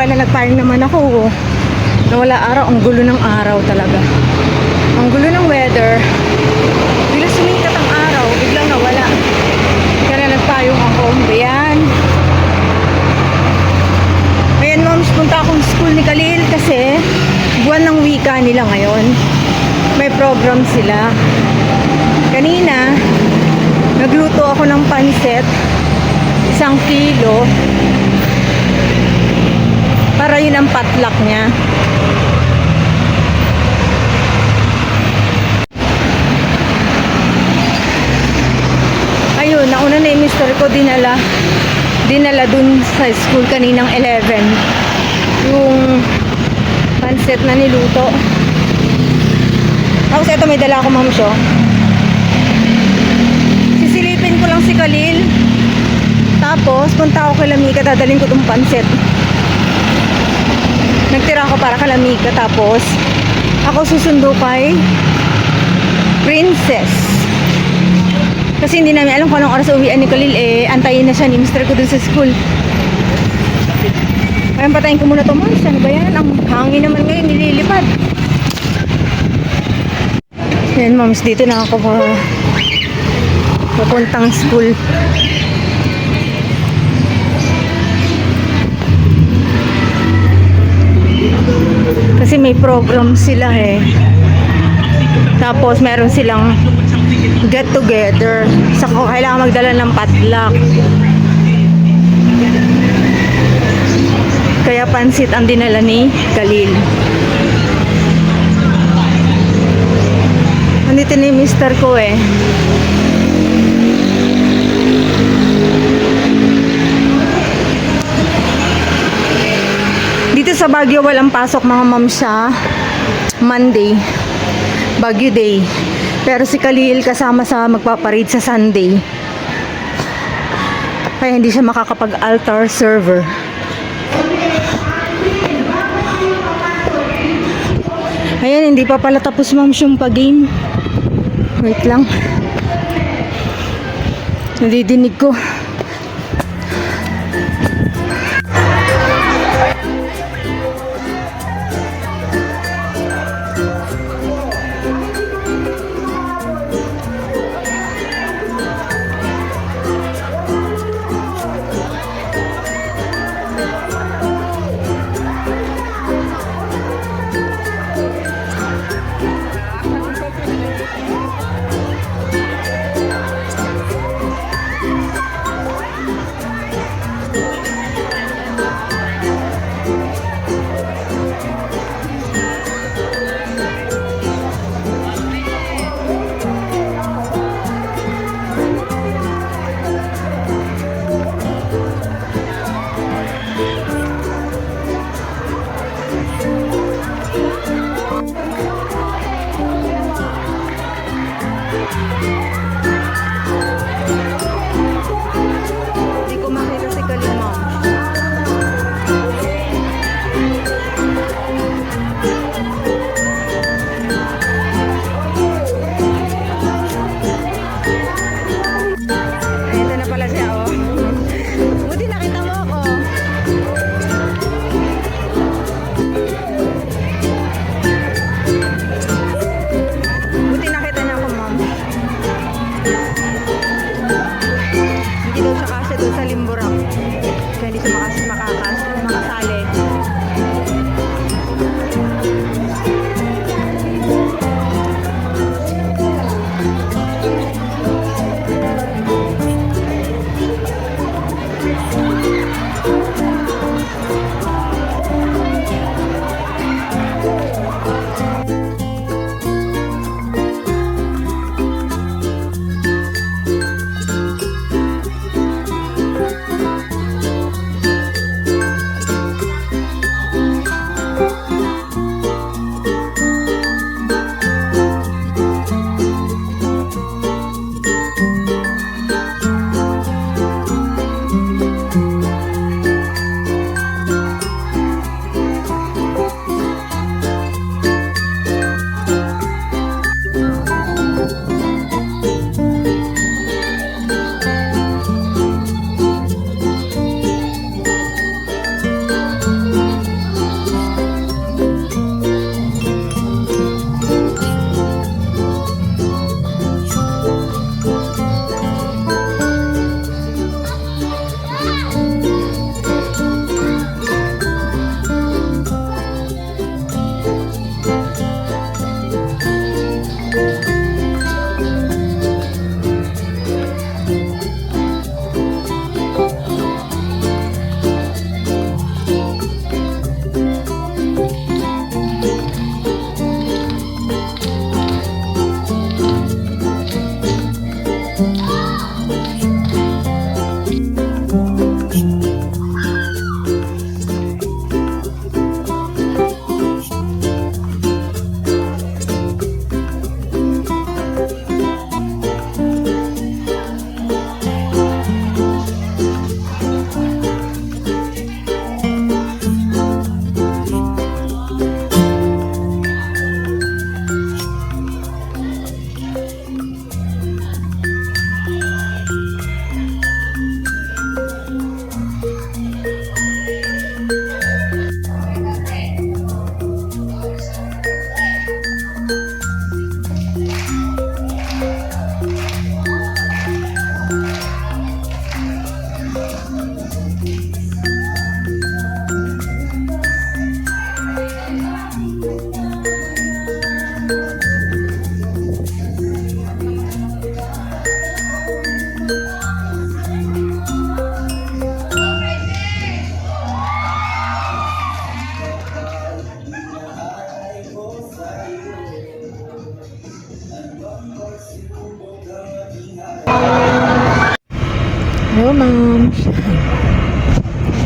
pala nagparing naman ako. Nawala araw. Ang gulo ng araw talaga. Ang gulo ng weather. Bigla sumikat ang araw. Biglang nawala. Kaya nagpayong ako. Ayan. Ayan, moms, punta akong school ni Khalil kasi buwan ng wika nila ngayon. May program sila. Kanina, nagluto ako ng pansit. 1 kilo. Para yun ang potluck niya. Ayun, nauna na yung mister ko dinala dun sa school kaninang 11. Yung pansit na niluto. Tapos ito may dala ako, ma'am, siya. Sisilipin ko lang si Khalil. Tapos punta ako kay Lamika, dadalhin ko itong pansit. Nagtira ako para kay Lamika. Tapos ako susundo kay Princess. Kasi hindi namin alam kung anong oras uwian ni Khalil. Antayin na siya ni mister ko dun sa school. Ayan, patayin ko muna ito, ma'am. Ano ba yan? Ang hangin naman ngayon, nililipad. Ayan, moms, dito na ako papuntang school. Kasi may program sila Tapos meron silang get together. Saka kailangan magdala ng potluck. Kaya pansit ang dinala ni Khalil. Nandito na yung mister ko Dito sa Baguio walang pasok, mga ma'am, siya Monday, Baguio Day. Pero si Khalil kasama sa magpaparade sa Sunday. Kaya hindi siya makakapag-altar server. Ayan, hindi pa pala tapos, ma'am, yung pa-game. Wait lang. Nadidinig ko.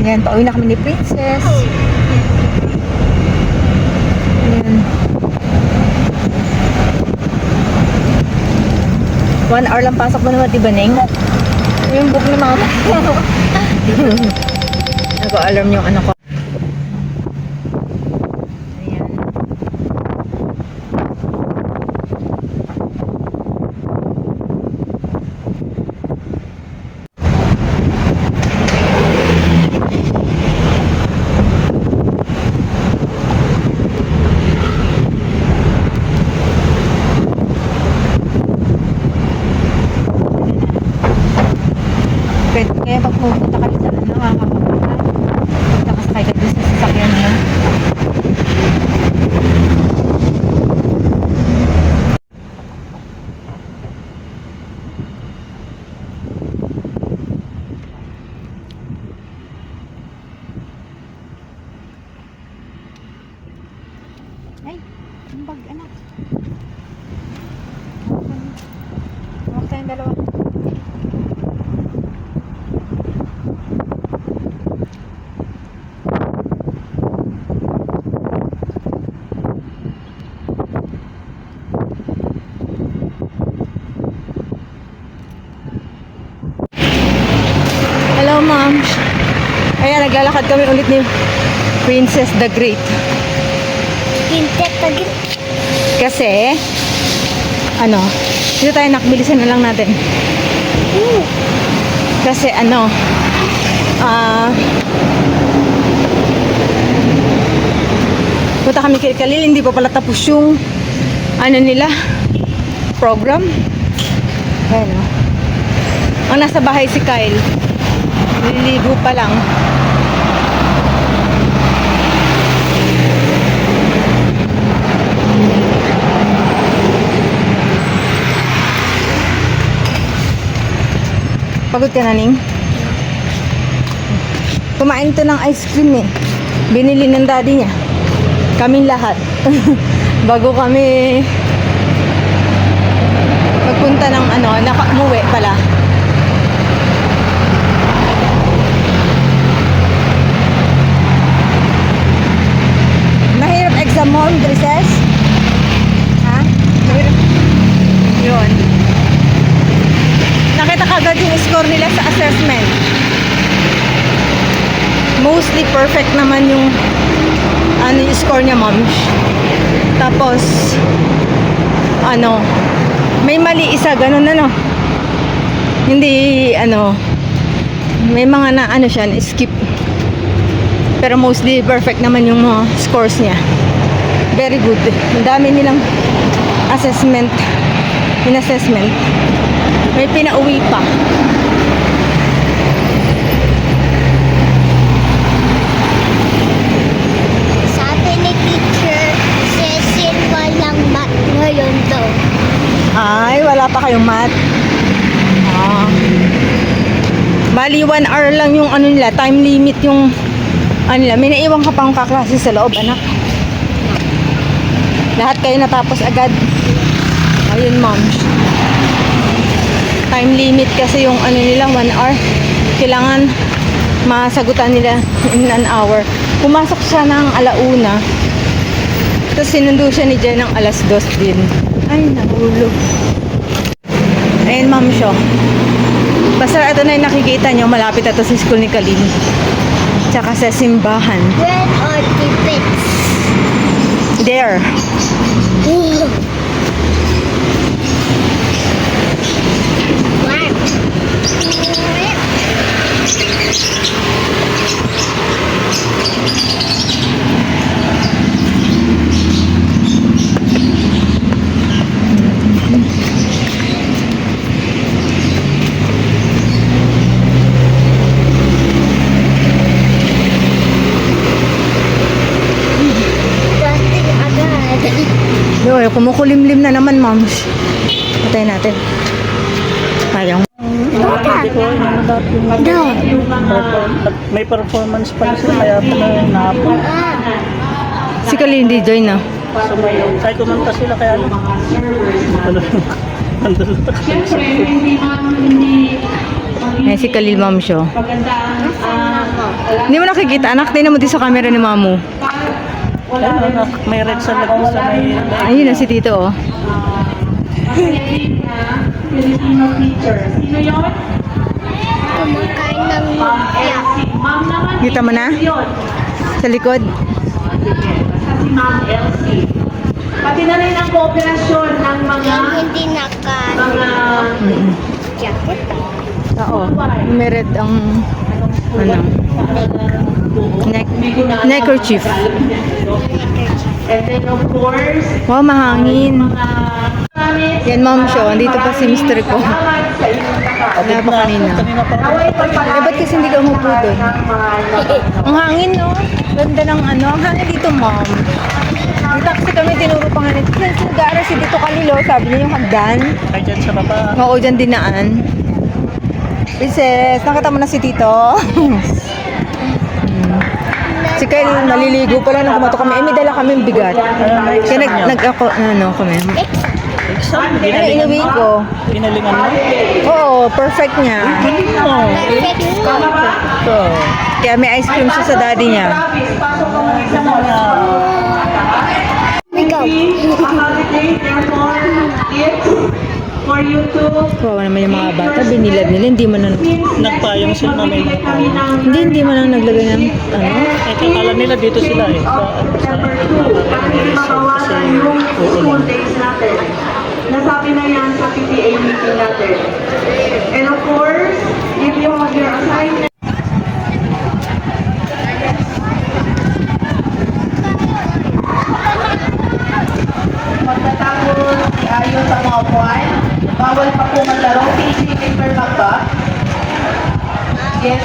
Ayan, pauwi na kami ni Princess. Ayan. 1 hour lang pasok mo naman, diba, Neng? Yung book ni mama. Nag-alarm yung anak ko. Ayan. Kaya pag pupunta kayo sa ano, makakapunta. Punta ka sakay ka doon sa sasakyan mo. Ay, ang bag, anak. Huwag tayong dalawa. Hello, ma'am. Ayan, naglalakad kami ulit ni Princess the Great. Kasi, ano, dito tayo nakbilisan na lang natin. Kasi, ano, punta kami kay Khalil, hindi pa pala tapos yung, ano nila, program. Ayan, o. Ang nasa bahay si Kyle. Nililigo pa lang. Pagod ka na, Ning? Kumain to ng ice cream eh. Binili ng daddy niya. Kaming lahat. Bago kami magpunta ng ano, umuwi pala. Mahirap exam mo, Princess? Ha? Mahirap. Yun. Nakita kagad yung score nila sa assessment. Mostly perfect naman yung ano yung score niya, ma'am. Tapos ano, may mali isa, ganun ano. Hindi ano, may mga na ano siya, skip. Pero mostly perfect naman yung mga scores niya. Very good. Ang dami nilang assessment. In-assessment. May pinauwi pa. Sabi ni teacher, session walang mat ngayon daw. Ay, wala pa kayong math. Bali 1 hour lang yung ano nila, time limit yung ano nila. May naiwan ka pang kaklase sa loob, anak. Lahat kayo natapos agad. Ayun, ma'am. Time limit kasi yung ano nila, 1 hour. Kailangan masagutan nila in an hour. Pumasok siya ng 1:00. Tapos sinundo siya ni Jen ng 2:00 din. Ay, nahulog. Ayun, ma'am, siya. Basta ito na yung nakikita nyo, malapit ito sa school ni Khalil. Tsaka sa simbahan. When are the pets? There. Dating agad. Yo, kumukulimlim na naman, ma'am. Patay natin. Parang May performance pa sila kaya pala nahapon. si Khalil hindi join na. So may kahit kumanta sila kaya Ay, si Khalil, ma'am, siya. Nasaan ako? Hindi mo nakikita, anak. Tingnan mo din sa camera ni Mamu. Ayun, may red sa lagi sa may... Ayun na si Tito, oh. Filipino teacher. Sino yun? Kumakain ng lumpia. Ma'am naman. Kita mo na? Yun. Sa likod. Sige, basta si Ma'am Elsie. Pati na rin ang kooperasyon ng mga Yung hindi Mm-mm. jacket. Oo. May red ang ano, neckerchief. And then of course, Wow, mahangin. mga Yan, Ma'am Show. Andito pa si Mr. ko. salamat sa inyong lahat. Wala pa kanina. Kanina pa. Naway Eh, ba't kasi hindi ka umupo doon? Ang hangin, no? Ganda ng ano. Ang hangin dito, Ma'am. Dito kasi kami tinuro pa nga nito. Yan, sigara si Dito Kalilo. Sabi niya yung hagdan. Ay, dyan sa baba. Oo, dyan dinaan. Princess, nakita mo na si Tito. Si Kyle, naliligo pala nung kumato kami. Eh, may dala kami bigat. Kaya ako, kami. Exam. Ano, inuwi ko. Ginalingan mo? Oo, perfect niya. Oo. Perfect score. Ito. Kaya may ice cream siya sa daddy niya. Pasok ko muna sa mga Ikaw. a holiday, therefore, gifts for you to Kawawa naman yung mga bata. Binilad nila. Hindi man na, Nagpayong sila na may nagpayong. hindi man lang naglagay ng ano. Eh, akala nila dito sila eh. September 2, para hindi mabawasan yung school days natin. Nasabi na yan sa PTA meeting natin. And of course, if you have your assignment, magtatapos si Ayo sa mga buwan, bawal pa po maglaro, PG paper lang ba? Yes.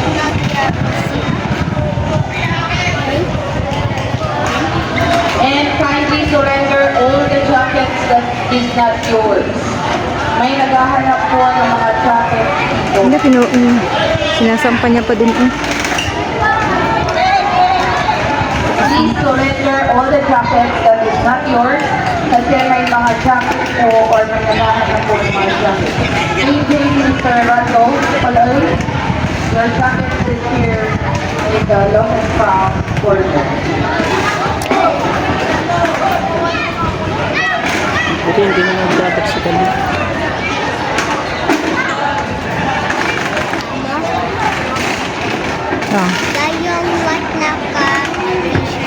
And kindly surrender all the jackets that is not yours. May naghahanap po ng mga jackets dito. Hindi, sinasampa niya pa dun. Please surrender all the jackets that is not yours. Kasi may mga jackets po or may naghahanap po ng mga jackets. AJ, Mr. Rato, Paloy, your jacket is here in the lost and found corner. Buti hindi na nagdapat sa kanila. Ah. Tayong what naka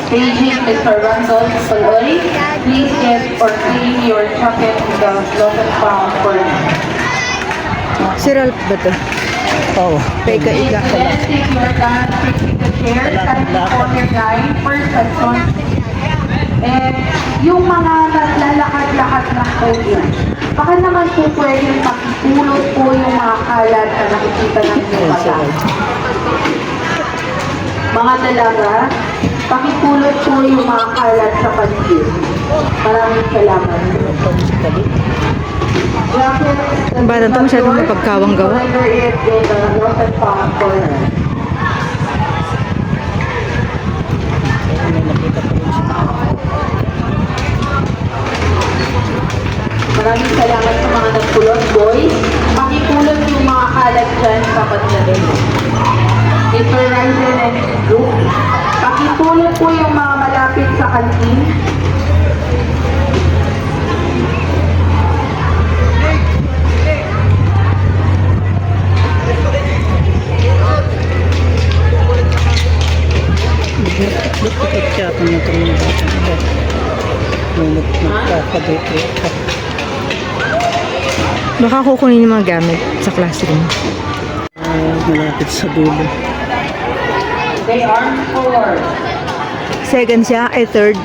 Staging Mr. Randolph Paloy, please get or clean your jacket in the lost and found corner. Si Ralph ba to? Oo. Paiga-iga. Let's take your time fixing the chair, standing on your line, first and front. And yung mga naglalakad-lakad ng podium, baka naman po pwedeng pakipulot po yung mga kalat na nakikita ng inyong mata. Mga dalaga, pakipulot po yung mga kalat sa paligid. Maraming salamat. Ang bata to masyadong mapagkawang gawa. Surrender it in the lost and found corner. May nakita pa rin siya. Maraming salamat sa mga nagpulot, boys. Pakipulot yung mga kalat dyan sa pagdating. Mr. Ryzen and Luke, pakipulot po yung mga malapit sa kantin. Dito kaya ito na ito mga bata. Ngunit nagkakadito. Baka kukunin yung mga gamit sa classroom. Malapit sa dulo. They are forward. Second siya, ay third.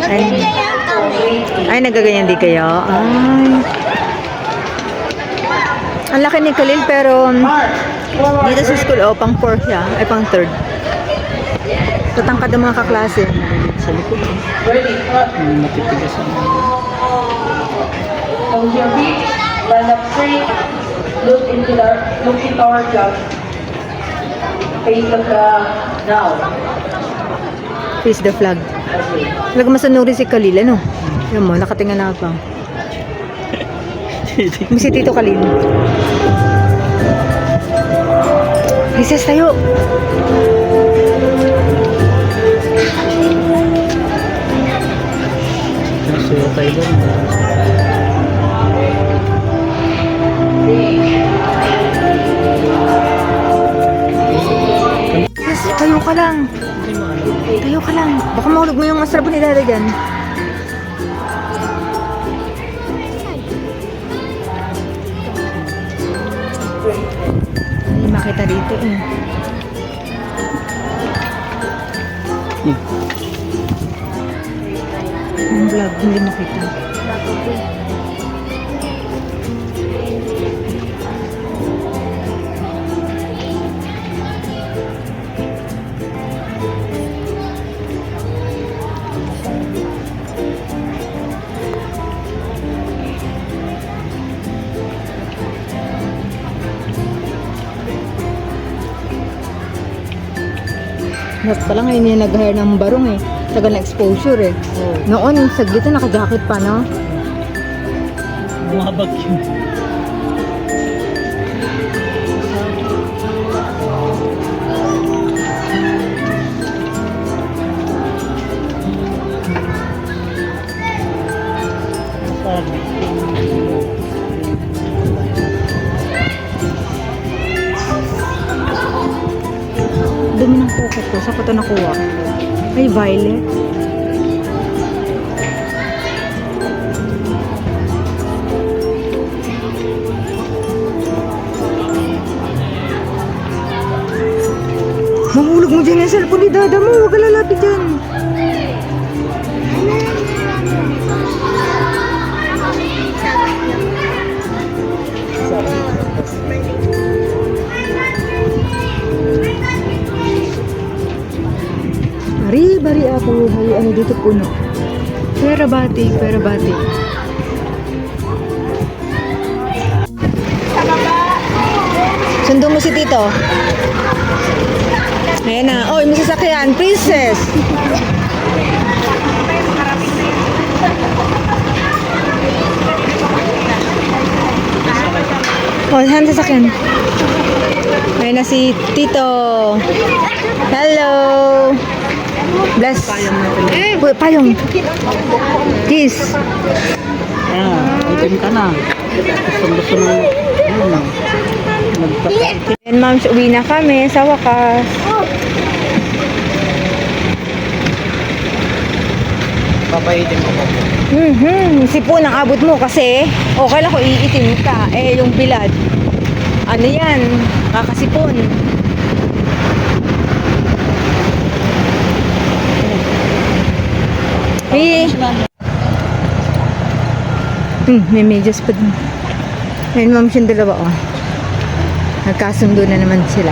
nagkikayang kami. Ay, nagaganyan di kayo. Ay. Ang laki ni Khalil pero Mark, forward. dito sa school, pang 4 siya. Ay, pang 3rd. Tatangkad ang mga kaklase. Sa likod. Ready, front. Matitigas ang Close your feet. Stand up straight. Look into our cloud. Face of the now. Face the flag. Okay. Talaga masanuri si Khalil, ano? Yan mo, nakatingin na pa. Si Tito Khalil. Princess, tayo. Nasuyo tayo doon. Yes, tayo ka lang. Tayo ka lang. Baka mahulog mo yung masarap ni Dada dyan. Hindi makita dito eh. Yung vlog, hindi makita. Dapat pala ngayon yung nag-hire ng barong eh. Tagal na exposure eh. Noon, saglit na naka-jacket pa, no? Bumabag yun. Dumi ng kuko ko. Saan ko ito nakuha? Ay, violet. Mahulog mo dyan yung cellphone ni Dada mo. Huwag ka lalapit dyan. Bari ako. Hay, ano dito puno. Pera bati, pera bati. Sundo mo si Tito. Ayan na. Oh, may sasakyan. Princess. Oh, saan sasakyan? Ayan na si Tito. Hello. Bless. Uy, payong. Kiss. Item ka na. Gusto mo, ano na. Nagpapaitim. And ma'am, uwi na kami sa wakas. Papaitim ako. Sipon ang abot mo kasi okay lang kung iitim ka. Eh, yung bilad. Ano yan? Kakasipon. Eh. May medyas pa din. Ayun ma'am, yung dalawa oh. Nagkasundo na naman sila.